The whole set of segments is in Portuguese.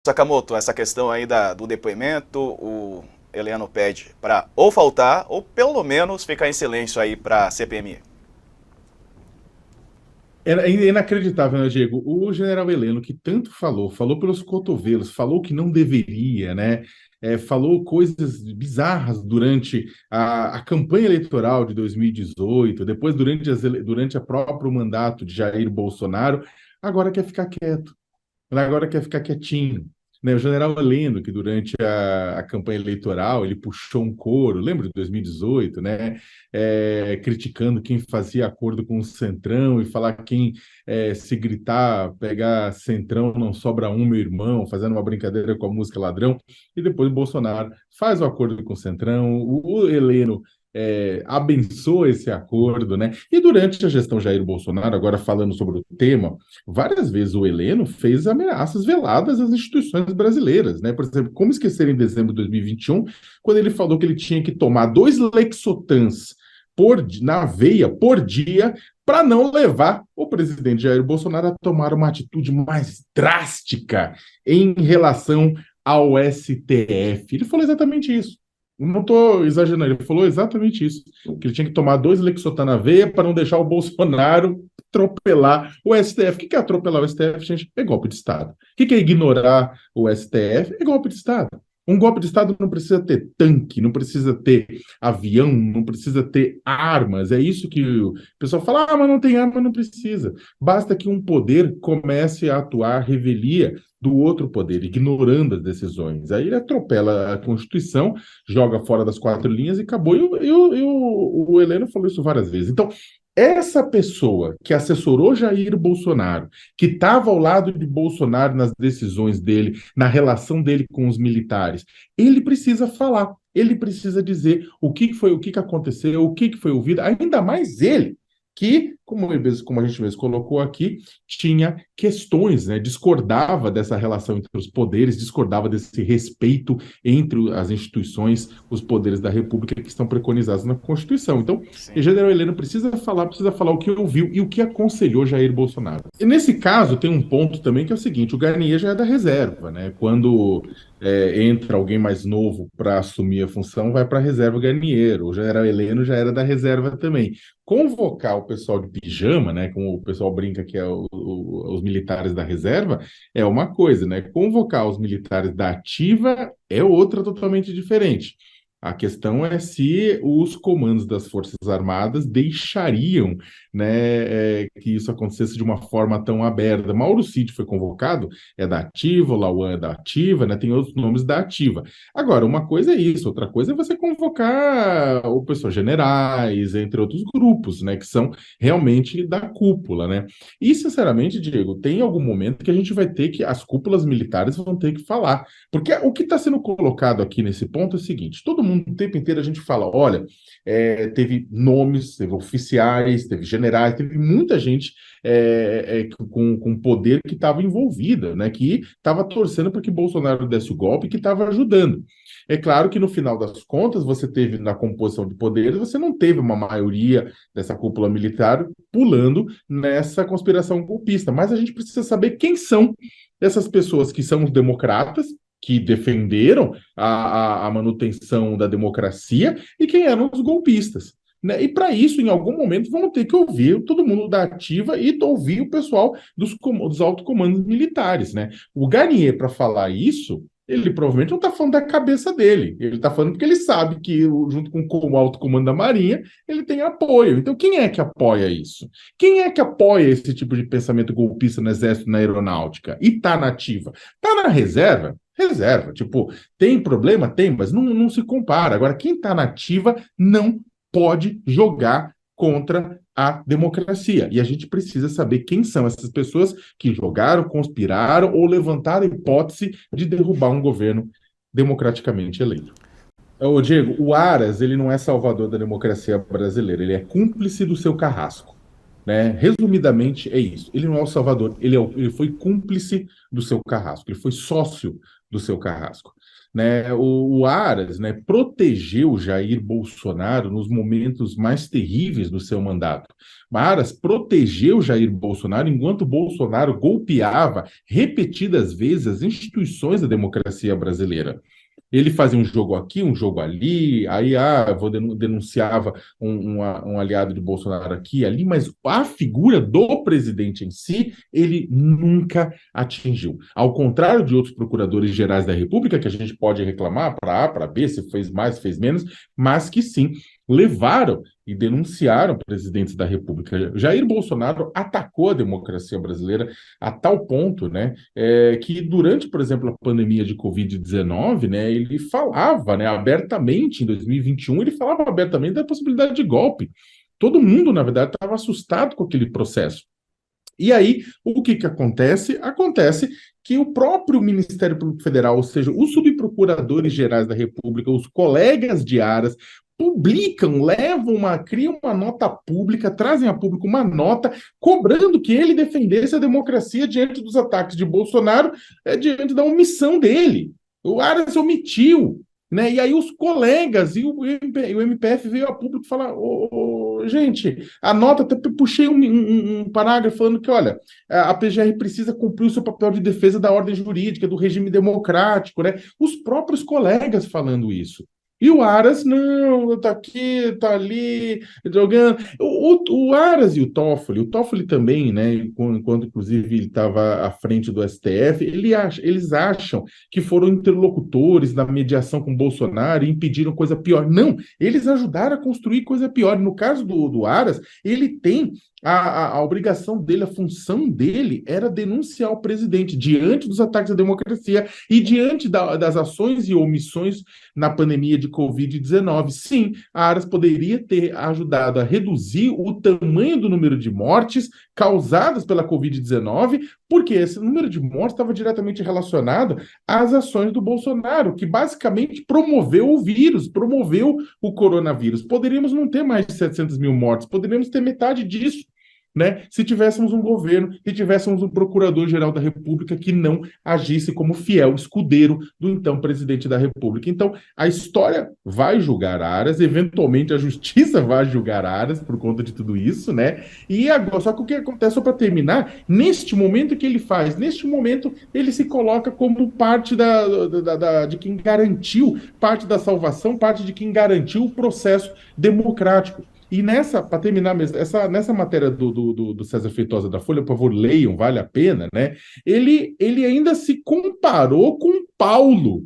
Sakamoto, essa questão aí do depoimento, o Heleno pede para ou faltar ou pelo menos ficar em silêncio aí para a CPMI. É inacreditável, né, Diego? O general Heleno, que tanto falou, falou pelos cotovelos, falou que não deveria, né? Falou coisas bizarras durante a campanha eleitoral de 2018, depois durante a próprio mandato de Jair Bolsonaro, agora quer ficar quieto. Ele agora quer ficar quietinho. Né? O general Heleno, que durante a campanha eleitoral ele puxou um coro, lembra de 2018, né? Criticando quem fazia acordo com o Centrão e falar que quem se gritar, pegar Centrão, não sobra um, meu irmão, fazendo uma brincadeira com a música Ladrão. E depois o Bolsonaro faz o acordo com o Centrão, o Heleno abençoa esse acordo, né? E durante a gestão Jair Bolsonaro, agora falando sobre o tema, várias vezes o Heleno fez ameaças veladas às instituições brasileiras, né? Por exemplo, como esquecer em dezembro de 2021, quando ele falou que ele tinha que tomar 2 Lexotans na veia por dia para não levar o presidente Jair Bolsonaro a tomar uma atitude mais drástica em relação ao STF. Ele falou exatamente isso. Não estou exagerando, ele falou exatamente isso, que ele tinha que tomar 2 Lexotan na veia para não deixar o Bolsonaro atropelar o STF. O que é atropelar o STF, gente? É golpe de Estado. O que é ignorar o STF? É golpe de Estado. Um golpe de Estado não precisa ter tanque, não precisa ter avião, não precisa ter armas. É isso que o pessoal fala, mas não tem arma, não precisa. Basta que um poder comece a atuar revelia do outro poder, ignorando as decisões. Aí ele atropela a Constituição, joga fora das 4 linhas e acabou. O Heleno falou isso várias vezes. Então, essa pessoa que assessorou Jair Bolsonaro, que estava ao lado de Bolsonaro nas decisões dele, na relação dele com os militares, ele precisa falar, ele precisa dizer o que foi, o que aconteceu, o que foi ouvido, ainda mais ele, que, como a gente mesmo colocou aqui, tinha questões, né? Discordava dessa relação entre os poderes, discordava desse respeito entre as instituições, os poderes da República que estão preconizados na Constituição. Então, o Sim. general Heleno precisa falar o que ouviu e o que aconselhou Jair Bolsonaro. E nesse caso, tem um ponto também que é o seguinte: o Garnier já é da reserva, né? Quando entra alguém mais novo para assumir a função, vai para a reserva o Garnier. O general Heleno já era da reserva também. Convocar o pessoal de pijama, né? Como o pessoal brinca que é os militares da reserva, é uma coisa, né? Convocar os militares da ativa é outra totalmente diferente. A questão é se os comandos das Forças Armadas deixariam, né, que isso acontecesse de uma forma tão aberta. Mauro Cid foi convocado, é da ativa, o Lauan é da ativa, né, tem outros nomes da ativa. Agora, uma coisa é isso, outra coisa é você convocar o pessoal generais, entre outros grupos, né, que são realmente da cúpula, né? E, sinceramente, Diego, tem algum momento que a gente vai ter que, as cúpulas militares vão ter que falar. Porque o que está sendo colocado aqui nesse ponto é o seguinte: todo mundo, o tempo inteiro, a gente fala, olha, teve nomes, teve oficiais, teve generais, teve muita gente com poder que estava envolvida, né, que estava torcendo para que Bolsonaro desse o golpe, que estava ajudando. É claro que no final das contas, você teve na composição de poderes, você não teve uma maioria dessa cúpula militar pulando nessa conspiração golpista, mas a gente precisa saber quem são essas pessoas que são os democratas, que defenderam a manutenção da democracia, e quem eram os golpistas. Né? E para isso, em algum momento, vamos ter que ouvir todo mundo da ativa e ouvir o pessoal dos altos comandos militares. Né? O Garnier, para falar isso, ele provavelmente não está falando da cabeça dele. Ele está falando porque ele sabe que, junto com o alto comando da Marinha, ele tem apoio. Então, quem é que apoia isso? Quem é que apoia esse tipo de pensamento golpista no Exército e na Aeronáutica? E está na ativa? Está na reserva? Reserva. Tipo, tem problema? Tem, mas não se compara. Agora, quem está na ativa não pode jogar contra a democracia. E a gente precisa saber quem são essas pessoas que jogaram, conspiraram ou levantaram a hipótese de derrubar um governo democraticamente eleito. Ô, Diego, o Aras, ele não é salvador da democracia brasileira, ele é cúmplice do seu carrasco. Né? Resumidamente, é isso. Ele não é o salvador, ele foi cúmplice do seu carrasco, ele foi sócio do seu carrasco. né? O Aras, né, protegeu Jair Bolsonaro nos momentos mais terríveis do seu mandato. Aras protegeu Jair Bolsonaro enquanto Bolsonaro golpeava repetidas vezes as instituições da democracia brasileira. Ele fazia um jogo aqui, um jogo ali, aí denunciava um aliado de Bolsonaro aqui e ali, mas a figura do presidente em si, ele nunca atingiu. Ao contrário de outros procuradores gerais da República, que a gente pode reclamar para A, para B, se fez mais, se fez menos, mas que sim, levaram e denunciaram presidentes da República. Jair Bolsonaro atacou a democracia brasileira a tal ponto, né, que durante, por exemplo, a pandemia de Covid-19, né, ele falava, né, abertamente, em 2021, ele falava abertamente da possibilidade de golpe. Todo mundo, na verdade, estava assustado com aquele processo. E aí, o que acontece? Acontece que o próprio Ministério Público Federal, ou seja, os subprocuradores gerais da República, os colegas de Aras, publicam, criam uma nota pública, trazem a público uma nota cobrando que ele defendesse a democracia diante dos ataques de Bolsonaro, diante da omissão dele. O Aras omitiu, né? E aí os colegas e o MPF veio a público falar, gente, a nota, puxei um parágrafo falando que, olha, a PGR precisa cumprir o seu papel de defesa da ordem jurídica, do regime democrático, né? Os próprios colegas falando isso. E o Aras, não, tá aqui, tá ali, jogando. O Aras e o Toffoli também, né, enquanto inclusive ele estava à frente do STF, eles acham que foram interlocutores na mediação com Bolsonaro e impediram coisa pior. Não, eles ajudaram a construir coisa pior. No caso do Aras, ele tem a obrigação dele, a função dele era denunciar o presidente diante dos ataques à democracia e diante das ações e omissões na pandemia de Covid-19. Sim, a Aras poderia ter ajudado a reduzir o tamanho do número de mortes causadas pela Covid-19, porque esse número de mortes estava diretamente relacionado às ações do Bolsonaro, que basicamente promoveu o vírus, promoveu o coronavírus. Poderíamos não ter mais de 700 mil mortes, poderíamos ter metade disso, né? Se tivéssemos um governo, se tivéssemos um procurador-geral da República que não agisse como fiel escudeiro do então presidente da República. Então, a história vai julgar Aras, eventualmente a justiça vai julgar Aras por conta de tudo isso, né? E agora, só que o que acontece, só para terminar, neste momento que ele faz, neste momento ele se coloca como parte de quem garantiu, parte da salvação, parte de quem garantiu o processo democrático. E para terminar mesmo, nessa matéria do César Feitosa da Folha, por favor, leiam, vale a pena, né? Ele ainda se comparou com Paulo,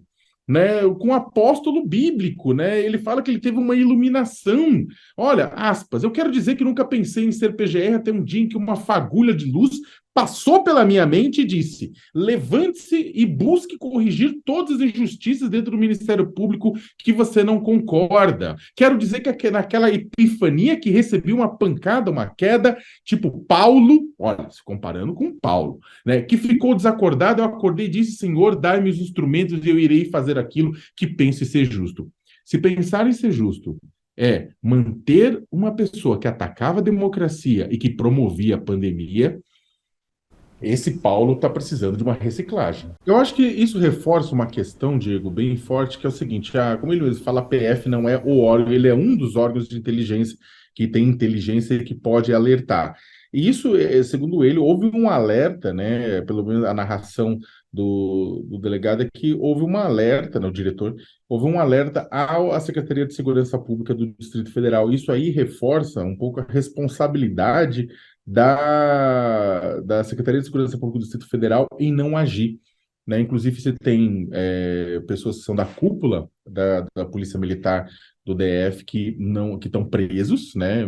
né? Com o apóstolo bíblico, né? Ele fala que ele teve uma iluminação. Olha, aspas, eu quero dizer que nunca pensei em ser PGR até um dia em que uma fagulha de luz passou pela minha mente e disse: levante-se e busque corrigir todas as injustiças dentro do Ministério Público que você não concorda. Quero dizer que naquela epifania que recebi uma pancada, uma queda, tipo Paulo, olha, se comparando com Paulo, né, que ficou desacordado, eu acordei e disse: Senhor, dai-me os instrumentos e eu irei fazer aquilo que penso ser justo. Se pensar em ser justo é manter uma pessoa que atacava a democracia e que promovia a pandemia, esse Paulo está precisando de uma reciclagem. Eu acho que isso reforça uma questão, Diego, bem forte, que é o seguinte: como ele mesmo fala, a PF não é o órgão, ele é um dos órgãos de inteligência que tem inteligência e que pode alertar. E isso, segundo ele, houve um alerta, né? Pelo menos a narração do delegado é que houve um alerta, né, o diretor, houve um alerta à Secretaria de Segurança Pública do Distrito Federal. Isso aí reforça um pouco a responsabilidade da Secretaria de Segurança Pública do Distrito Federal em não agir, né? Inclusive, você tem pessoas que são da cúpula da Polícia Militar do DF que estão presos, né?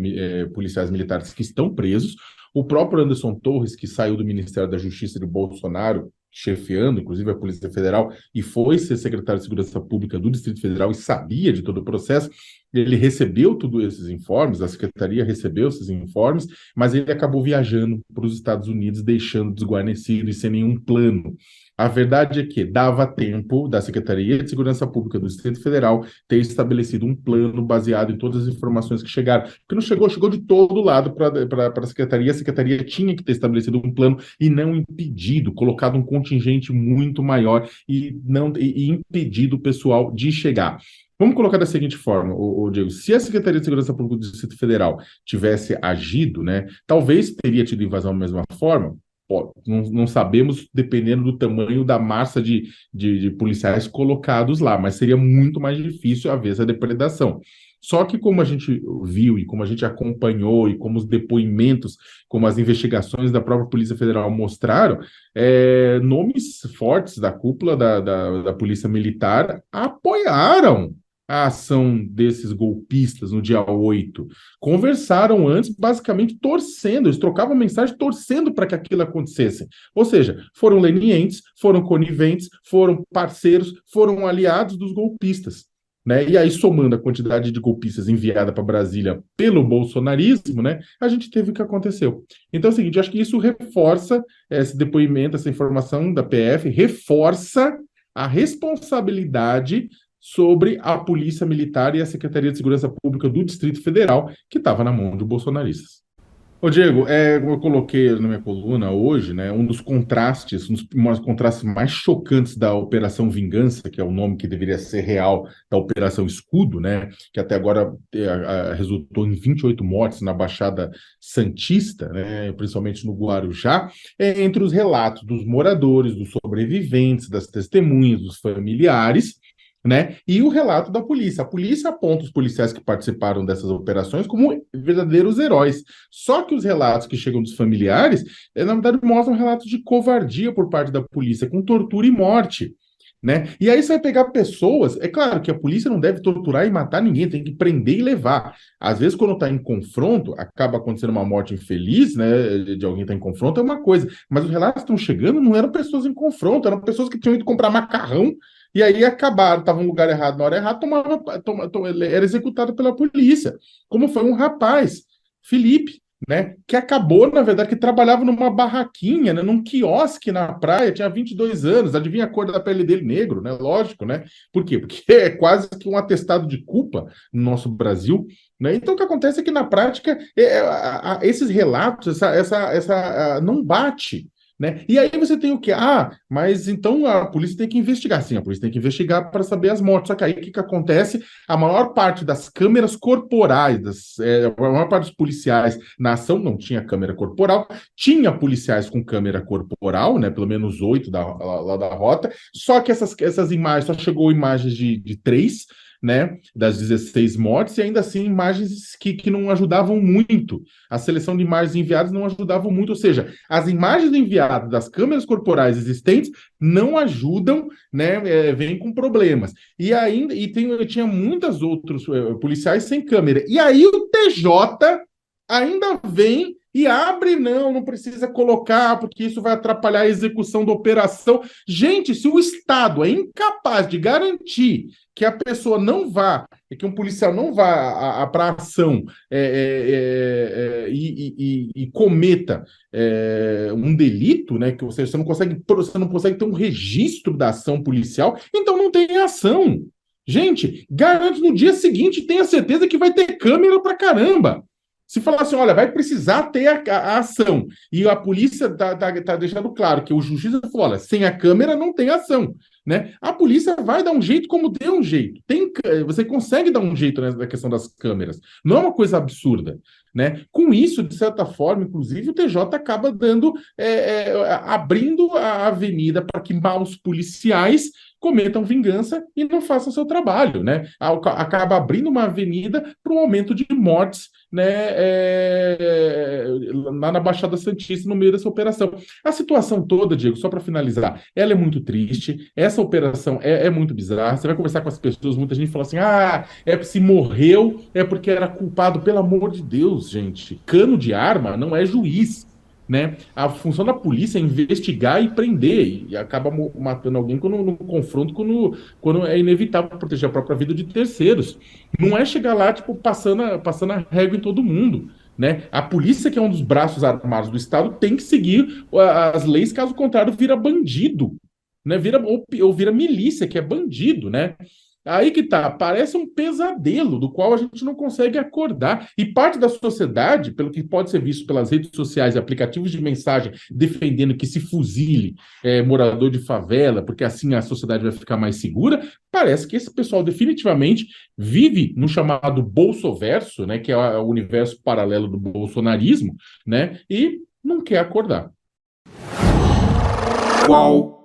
Policiais militares que estão presos. O próprio Anderson Torres, que saiu do Ministério da Justiça de Bolsonaro, chefiando, inclusive, a Polícia Federal, e foi ser secretário de Segurança Pública do Distrito Federal e sabia de todo o processo, ele recebeu todos esses informes, a Secretaria recebeu esses informes, mas ele acabou viajando para os Estados Unidos, deixando desguarnecido e sem nenhum plano. A verdade é que dava tempo da Secretaria de Segurança Pública do Distrito Federal ter estabelecido um plano baseado em todas as informações que chegaram. Porque não chegou, chegou de todo lado para a Secretaria tinha que ter estabelecido um plano e não impedido, colocado um contingente muito maior e impedido o pessoal de chegar. Vamos colocar da seguinte forma, Diego, se a Secretaria de Segurança Pública do Distrito Federal tivesse agido, né, talvez teria tido invasão da mesma forma. Não sabemos, dependendo do tamanho da massa de policiais colocados lá, mas seria muito mais difícil haver essa depredação. Só que como a gente viu e como a gente acompanhou e como os depoimentos, como as investigações da própria Polícia Federal mostraram, nomes fortes da cúpula da Polícia Militar apoiaram a ação desses golpistas no dia 8. Conversaram antes, basicamente torcendo, eles trocavam mensagem torcendo para que aquilo acontecesse. Ou seja, foram lenientes, foram coniventes, foram parceiros, foram aliados dos golpistas. Né? E aí, somando a quantidade de golpistas enviada para Brasília pelo bolsonarismo, né, a gente teve o que aconteceu. Então é o seguinte, acho que isso reforça esse depoimento, essa informação da PF, reforça a responsabilidade sobre a Polícia Militar e a Secretaria de Segurança Pública do Distrito Federal, que estava na mão de bolsonaristas. Ô Diego, como eu coloquei na minha coluna hoje, né, um dos contrastes mais chocantes da Operação Vingança, que é o nome que deveria ser real da Operação Escudo, né, que até agora resultou em 28 mortes na Baixada Santista, né, principalmente no Guarujá, entre os relatos dos moradores, dos sobreviventes, das testemunhas, dos familiares, né? E o relato da polícia. A polícia aponta os policiais que participaram dessas operações como verdadeiros heróis. Só que os relatos que chegam dos familiares, na verdade, mostram relatos de covardia por parte da polícia, com tortura e morte. Né? E aí você vai pegar pessoas, é claro que a polícia não deve torturar e matar ninguém, tem que prender e levar. Às vezes, quando está em confronto, acaba acontecendo uma morte infeliz, né, de alguém estar em confronto, é uma coisa. Mas os relatos que estão chegando não eram pessoas em confronto, eram pessoas que tinham ido comprar macarrão e aí acabaram, estavam no lugar errado, na hora errada, era executado pela polícia. Como foi um rapaz, Felipe, né, que acabou, na verdade, que trabalhava numa barraquinha, né, num quiosque na praia, tinha 22 anos, adivinha a cor da pele dele? Negro, né, lógico, né? Por quê? Porque é quase que um atestado de culpa no nosso Brasil, né? Então, o que acontece é que, na prática, esses relatos, não bate. Né? E aí você tem o quê? Mas então a polícia tem que investigar. Sim, a polícia tem que investigar para saber as mortes. Só que aí o que acontece? A maior parte das câmeras corporais, a maior parte dos policiais na ação não tinha câmera corporal, tinha policiais com câmera corporal, né? Pelo menos 8 lá da rota, só que essas imagens, só chegou imagens de 3, né, das 16 mortes, e ainda assim imagens que não ajudavam muito. A seleção de imagens enviadas não ajudavam muito, ou seja, as imagens enviadas das câmeras corporais existentes não ajudam, né, vêm com problemas. E ainda tinha muitos outros policiais sem câmera. E aí o TJ ainda vem e abre, não precisa colocar, porque isso vai atrapalhar a execução da operação. Gente, se o Estado é incapaz de garantir que a pessoa não vá, que um policial não vá para a ação e cometa um delito, né, que você não consegue ter um registro da ação policial, então não tem ação. Gente, garante no dia seguinte, tenha certeza que vai ter câmera pra caramba. Se falar assim, olha, vai precisar ter a ação, e a polícia tá deixando claro que o justiça falou, olha, sem a câmera não tem ação, né? A polícia vai dar um jeito como deu um jeito. Você consegue dar um jeito na questão das câmeras. Não é uma coisa absurda, né? Com isso, de certa forma, inclusive, o TJ acaba abrindo a avenida para que maus policiais cometam vingança e não façam seu trabalho, né? Acaba abrindo uma avenida para um aumento de mortes, né, lá na Baixada Santista, no meio dessa operação. A situação toda, Diego, só para finalizar, ela é muito triste, essa operação é muito bizarra, você vai conversar com as pessoas, muita gente fala assim, se morreu, é porque era culpado, pelo amor de Deus, gente, cano de arma não é juiz, né? A função da polícia é investigar e prender, e acaba matando alguém no confronto, quando é inevitável proteger a própria vida de terceiros. Não é chegar lá, tipo, passando a régua em todo mundo, né? A polícia, que é um dos braços armados do Estado, tem que seguir as leis, caso contrário, vira bandido, né? Ou vira milícia, que é bandido, né? Aí que tá, parece um pesadelo do qual a gente não consegue acordar. E parte da sociedade, pelo que pode ser visto pelas redes sociais e aplicativos de mensagem, defendendo que se fuzile morador de favela, porque assim a sociedade vai ficar mais segura, parece que esse pessoal definitivamente vive no chamado bolsoverso, né, que é o universo paralelo do bolsonarismo, né, e não quer acordar. Qual